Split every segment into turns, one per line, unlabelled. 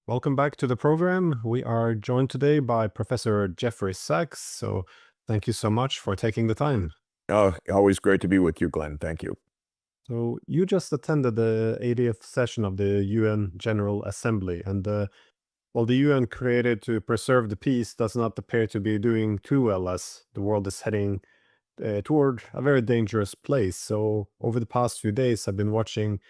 Welcome back to the program. We are joined today by Professor Jeffrey Sachs. So thank you so much for taking the time.
Oh, always great to be with you, Glenn. Thank you.
So you just attended the 80th session of the UN General Assembly, and while the UN created to preserve the peace does not appear to be doing too well as the world is heading toward a very dangerous place. So over the past few days, I've been watching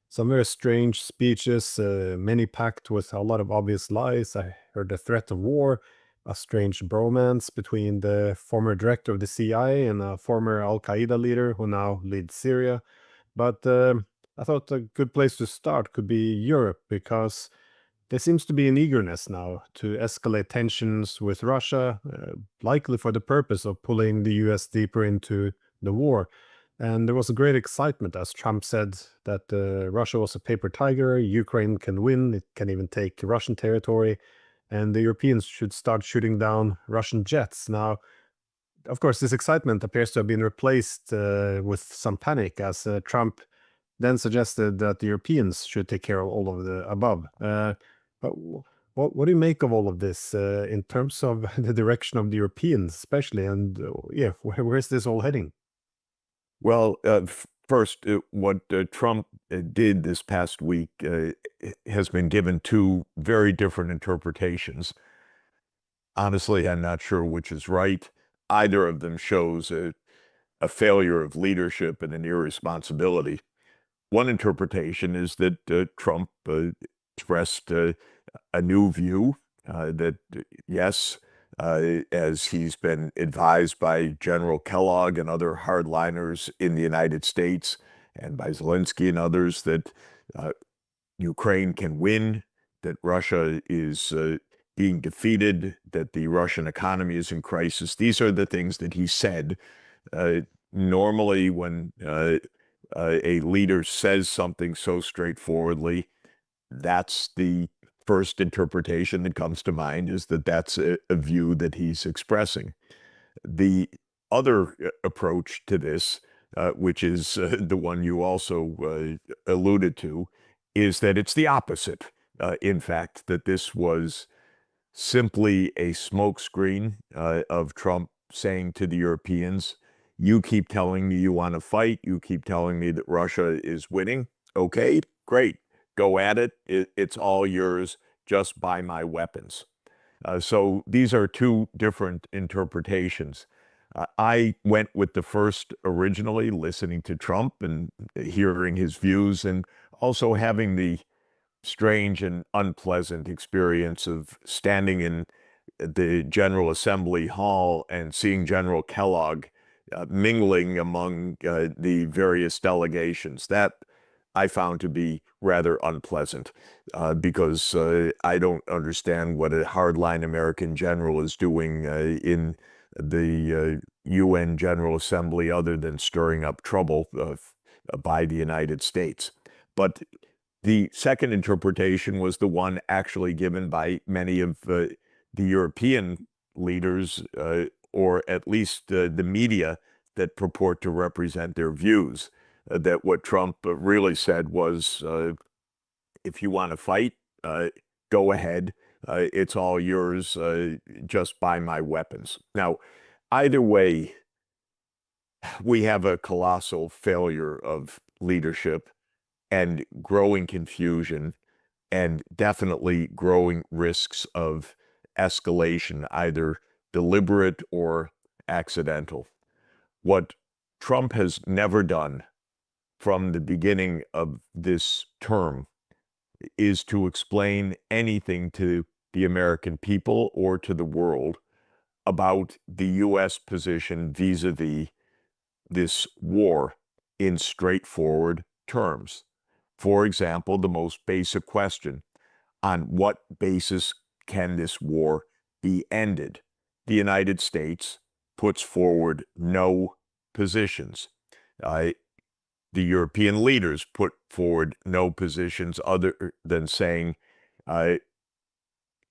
some very strange speeches, many packed with a lot of obvious lies. I heard the threat of war, a strange bromance between the former director of the CIA and a former Al Qaeda leader who now leads Syria. But I thought a good place to start could be Europe because there seems to be an eagerness now to escalate tensions with Russia, likely for the purpose of pulling the US deeper into the war. And there was a great excitement as Trump said that Russia was a paper tiger, Ukraine can win, it can even take Russian territory, and the Europeans should start shooting down Russian jets. Now, of course, this excitement appears to have been replaced with some panic as Trump then suggested that the Europeans should take care of all of the above. What do you make of all of this in terms of the direction of the Europeans, especially? And yeah, where's this all heading?
Well, first, what Trump did this past week has been given two very different interpretations. Honestly, I'm not sure which is right. Either of them shows a failure of leadership and an irresponsibility. One interpretation is that Trump expressed a new view that, yes, as he's been advised by General Kellogg and other hardliners in the United States and by Zelensky and others, that Ukraine can win, that Russia is being defeated, that the Russian economy is in crisis. These are the things that he said. Normally, when a leader says something so straightforwardly, that's the first interpretation that comes to mind, is that that's a view that he's expressing. The other approach to this, which is the one you also alluded to, is that it's the opposite. In fact, that this was simply a smokescreen of Trump saying to the Europeans, you keep telling me you want to fight. You keep telling me that Russia is winning. Okay, great. Go at it. It's all yours. Just buy my weapons. So these are two different interpretations. I went with the first originally, listening to Trump and hearing his views, and also having the strange and unpleasant experience of standing in the General Assembly hall and seeing General Kellogg mingling among the various delegations. That I found to be rather unpleasant because I don't understand what a hardline American general is doing in the UN General Assembly other than stirring up trouble by the United States. But the second interpretation was the one actually given by many of the European leaders, or at least the media that purport to represent their views. That what Trump really said was, if you want to fight, go ahead. It's all yours. Just buy my weapons. Now, either way, we have a colossal failure of leadership and growing confusion and definitely growing risks of escalation, either deliberate or accidental. What Trump has never done from the beginning of this term is to explain anything to the American people or to the world about the U.S. position vis-a-vis this war in straightforward terms. For example, the most basic question, on what basis can this war be ended? The United States puts forward no positions. The European leaders put forward no positions other than saying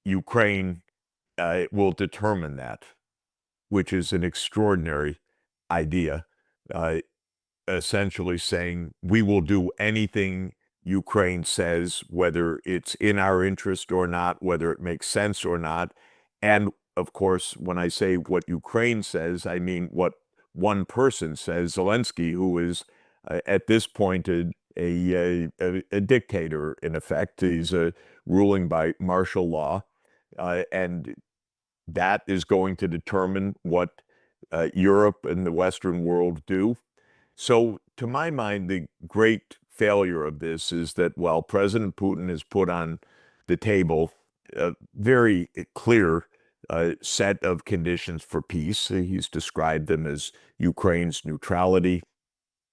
Ukraine will determine that, which is an extraordinary idea, essentially saying we will do anything Ukraine says, whether it's in our interest or not, whether it makes sense or not. And of course, when I say what Ukraine says, I mean what one person says, Zelensky, who is at this point a dictator, in effect. He's ruling by martial law, and that is going to determine what Europe and the Western world do. So, to my mind, the great failure of this is that while President Putin has put on the table a very clear set of conditions for peace, he's described them as Ukraine's neutrality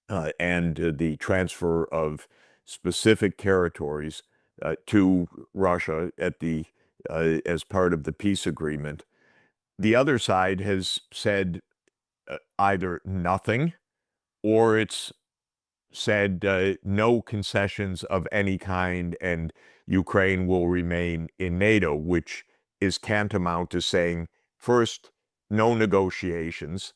and the transfer of specific territories to Russia at the as part of the peace agreement. The other side has said either nothing, or it's said no concessions of any kind, and Ukraine will remain in NATO, which is tantamount to saying, first, no negotiations.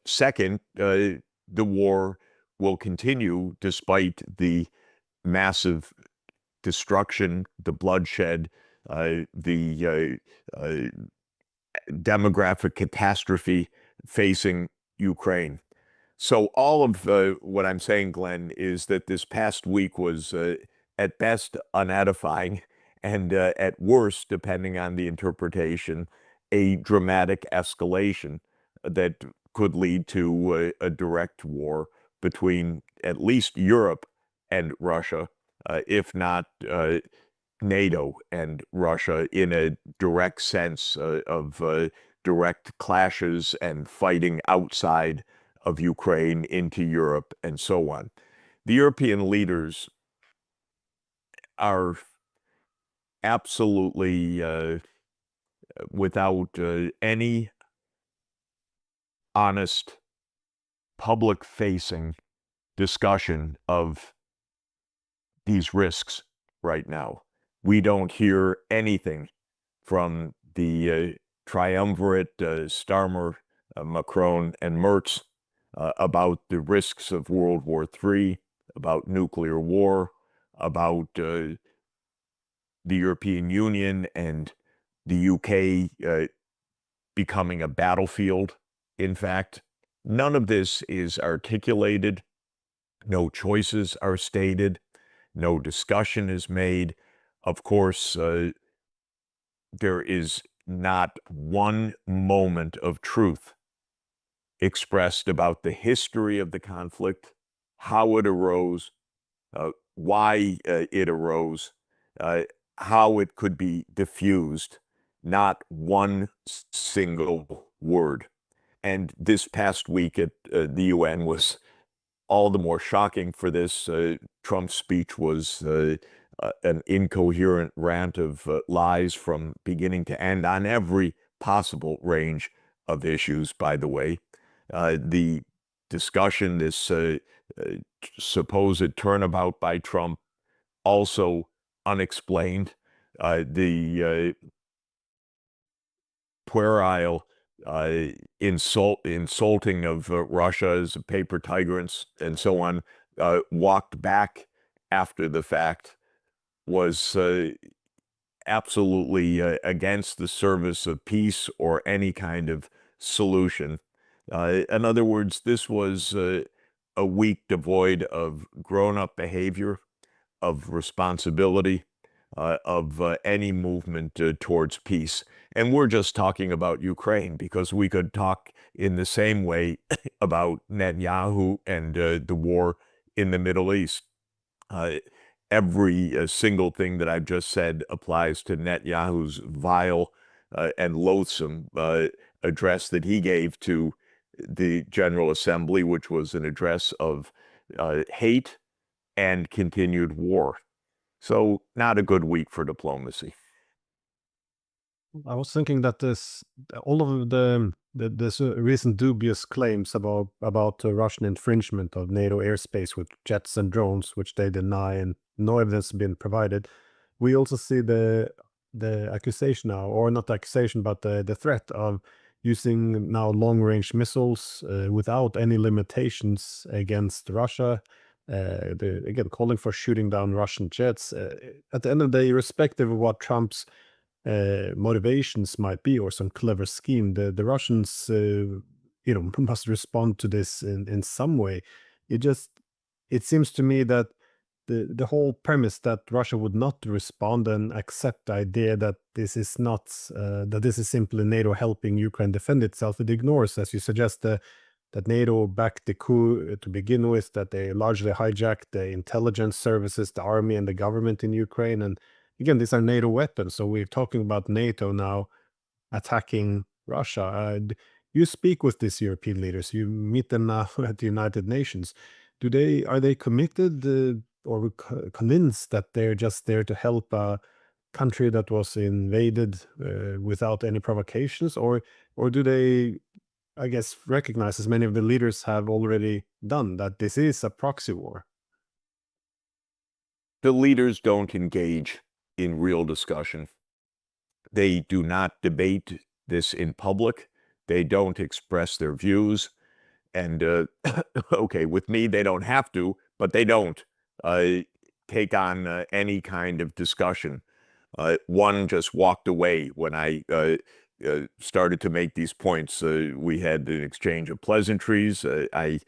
Second, the war will continue despite the massive destruction, the bloodshed, the demographic catastrophe facing Ukraine. So all of what I'm saying, Glenn, is that this past week was at best unedifying and at worst, depending on the interpretation, a dramatic escalation that could lead to a direct war between at least Europe and Russia, if not NATO and Russia, in a direct sense of direct clashes and fighting outside of Ukraine into Europe and so on. The European leaders are absolutely without any honest public-facing discussion of these risks right now. We don't hear anything from the triumvirate, Starmer, Macron, and Merz about the risks of World War III, about nuclear war, about the European Union and the UK becoming a battlefield. In fact, none of this is articulated. No choices are stated. No discussion is made. Of course, there is not one moment of truth expressed about the history of the conflict, how it arose, why it arose, how it could be diffused. Not one single word. And this past week at the UN was all the more shocking for this. Trump's speech was an incoherent rant of lies from beginning to end on every possible range of issues, by the way. The discussion, this supposed turnabout by Trump, also unexplained. The puerile insulting of Russia as a paper tigrants and so on, walked back after the fact, was absolutely against the service of peace or any kind of solution. In other words, this was a week devoid of grown-up behavior, of responsibility, of any movement towards peace. And we're just talking about Ukraine, because we could talk in the same way about Netanyahu and the war in the Middle East. Every single thing that I've just said applies to Netanyahu's vile and loathsome address that he gave to the General Assembly, which was an address of hate and continued war. So not a good week for diplomacy.
I was thinking that all of the recent dubious claims about Russian infringement of NATO airspace with jets and drones, which they deny, and no evidence has been provided. We also see the accusation now, or not the accusation, but the threat of using now long-range missiles without any limitations against Russia, again, calling for shooting down Russian jets. At the end of the day, irrespective of what Trump's motivations might be or some clever scheme, the Russians, must respond to this in some way. It seems to me that the whole premise that Russia would not respond and accept the idea that this is not that this is simply NATO helping Ukraine defend itself, it ignores, as you suggest, that NATO backed the coup to begin with, that they largely hijacked the intelligence services, the army, and the government in Ukraine. And again, these are NATO weapons, so we're talking about NATO now attacking Russia. You speak with these European leaders. You meet them now at the United Nations. Are they committed or convinced that they're just there to help a country that was invaded without any provocations, or do they, I guess, recognize, as many of the leaders have already done, that this is a proxy war?
The leaders don't engage in real discussion. They do not debate this in public. They don't express their views. And okay, with me, they don't have to, but they don't take on any kind of discussion. One just walked away when I started to make these points. We had an exchange of pleasantries. I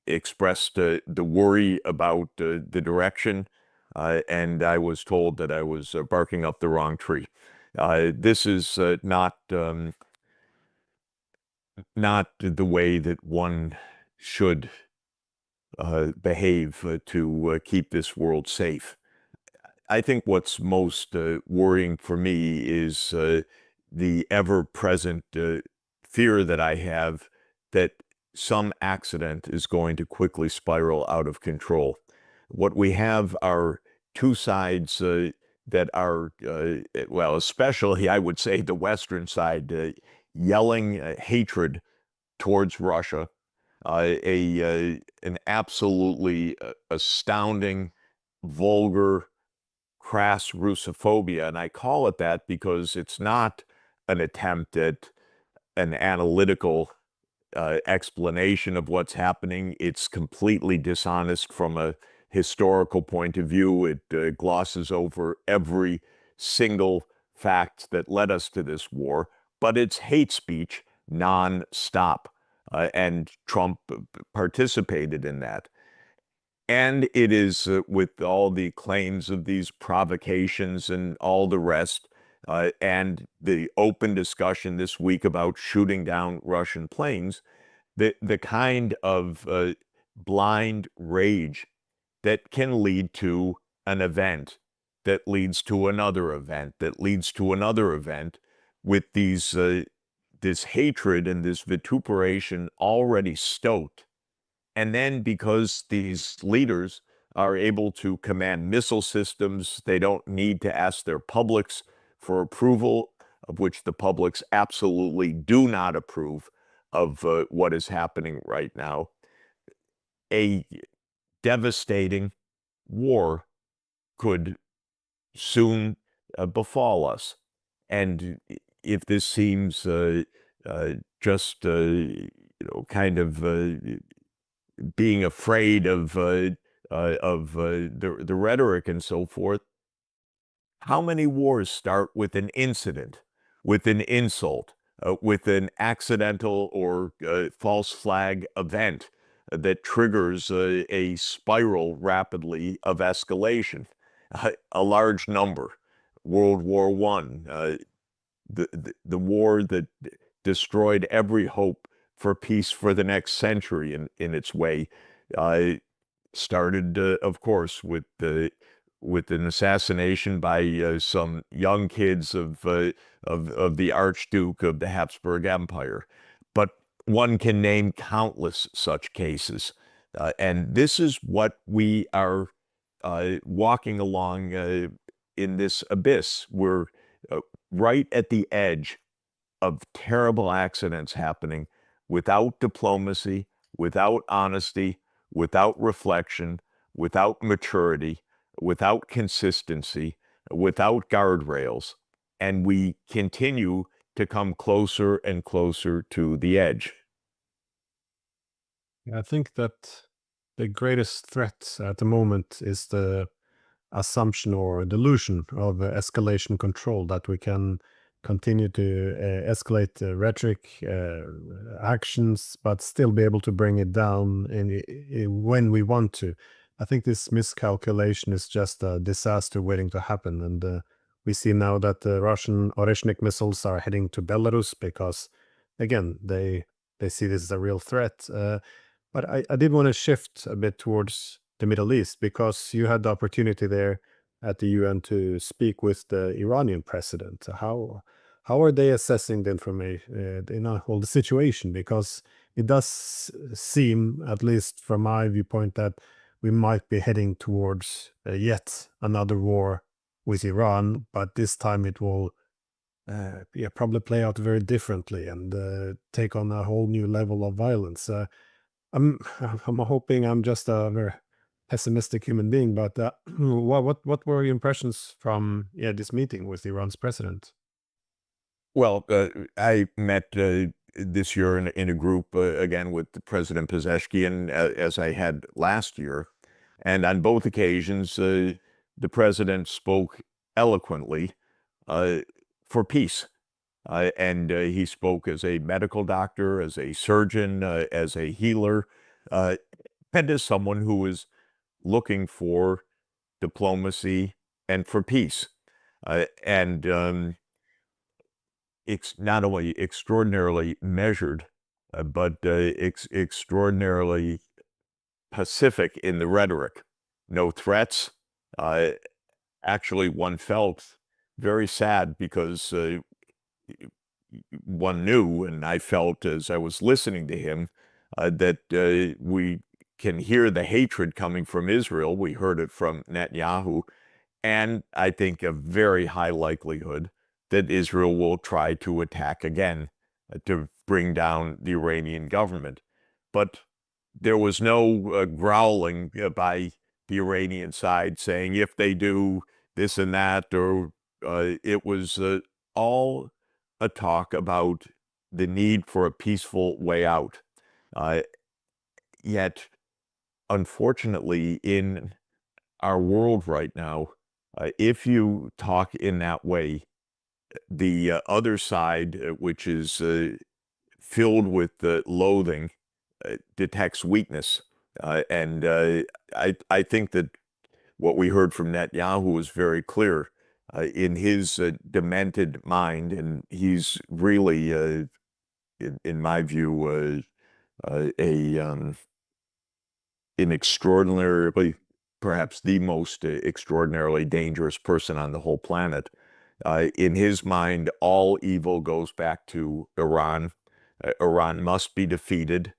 expressed the worry about the direction, and I was told that I was barking up the wrong tree. This is not the way that one should behave to keep this world safe. I think what's most worrying for me is the ever-present fear that I have that some accident is going to quickly spiral out of control. What we have are two sides that are, well, especially, I would say, the Western side, yelling hatred towards Russia, an absolutely astounding, vulgar, crass Russophobia. And I call it that because it's not an attempt at an analytical explanation of what's happening. It's completely dishonest from a historical point of view. It glosses over every single fact that led us to this war, but it's hate speech non-stop. And Trump participated in that. And it is with all the claims of these provocations and all the rest, and the open discussion this week about shooting down Russian planes, the kind of blind rage that can lead to an event, that leads to another event, that leads to another event, with these this hatred and this vituperation already stoked. And then because these leaders are able to command missile systems, they don't need to ask their publics for approval, of which the publics absolutely do not approve of what is happening right now. A devastating war could soon befall us. And if this seems just, kind of being afraid of the rhetoric and so forth, how many wars start with an incident, with an insult, with an accidental or false flag event that triggers a spiral rapidly of escalation? A large number. World War I, the war that destroyed every hope for peace for the next century in its way, started, of course, with an assassination by some young kids of the Archduke of the Habsburg Empire. But one can name countless such cases. And this is what we are walking along in this abyss. We're right at the edge of terrible accidents happening without diplomacy, without honesty, without reflection, without maturity, without consistency, without guardrails. And we continue to come closer and closer to the edge.
I think that the greatest threat at the moment is the assumption or delusion of escalation control, that we can continue to escalate rhetoric, actions, but still be able to bring it down when we want to. I think this miscalculation is just a disaster waiting to happen. And we see now that the Russian Oreshnik missiles are heading to Belarus because, again, they see this as a real threat. But I did want to shift a bit towards the Middle East, because you had the opportunity there at the UN to speak with the Iranian president. How are they assessing the information, whole the situation? Because it does seem, at least from my viewpoint, that we might be heading towards yet another war with Iran, but this time it will probably play out very differently and take on a whole new level of violence. I'm I'm hoping I'm just a very pessimistic human being, but what were your impressions from this meeting with Iran's president?
Well, I met this year in a group again with President Pezeshkian, as I had last year, and on both occasions, the president spoke eloquently for peace. And he spoke as a medical doctor, as a surgeon, as a healer, and as someone who was looking for diplomacy and for peace. And it's not only extraordinarily measured, but extraordinarily pacific in the rhetoric. No threats. Actually, one felt very sad because one knew, and I felt as I was listening to him, that we can hear the hatred coming from Israel. We heard it from Netanyahu, and I think a very high likelihood that Israel will try to attack again to bring down the Iranian government. But there was no growling by the Iranian side saying, if they do this and that, or it was all a talk about the need for a peaceful way out. Yet, unfortunately, in our world right now, if you talk in that way, the other side, which is filled with loathing, detects weakness. I think that what we heard from Netanyahu was very clear. In his demented mind, and he's really, in my view, an extraordinarily, perhaps the most extraordinarily dangerous person on the whole planet. In his mind, all evil goes back to Iran. Iran must be defeated.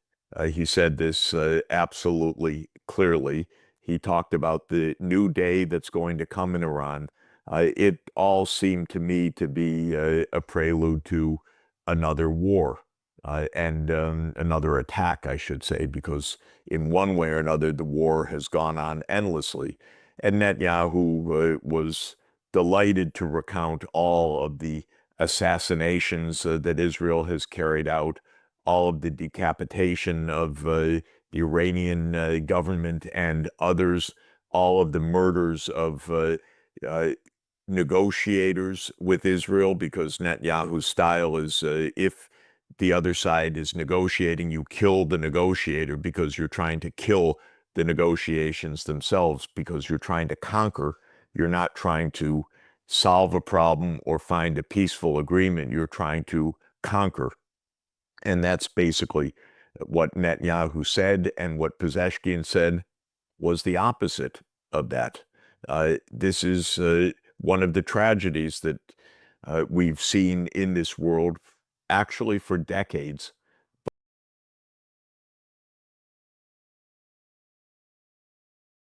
He said this absolutely clearly. He talked about the new day that's going to come in Iran. It all seemed to me to be a prelude to another war and another attack, I should say, because in one way or another, the war has gone on endlessly. And Netanyahu was delighted to recount all of the assassinations that Israel has carried out, all of the decapitation of the Iranian government and others, all of the murders of negotiators with Israel, because Netanyahu's style is if the other side is negotiating, you kill the negotiator because you're trying to kill the negotiations themselves, because you're trying to conquer. You're not trying to solve a problem or find a peaceful agreement. You're trying to conquer. And that's basically what Netanyahu said, and what Pezeshkian said was the opposite of that. This is one of the tragedies that we've seen in this world actually for decades,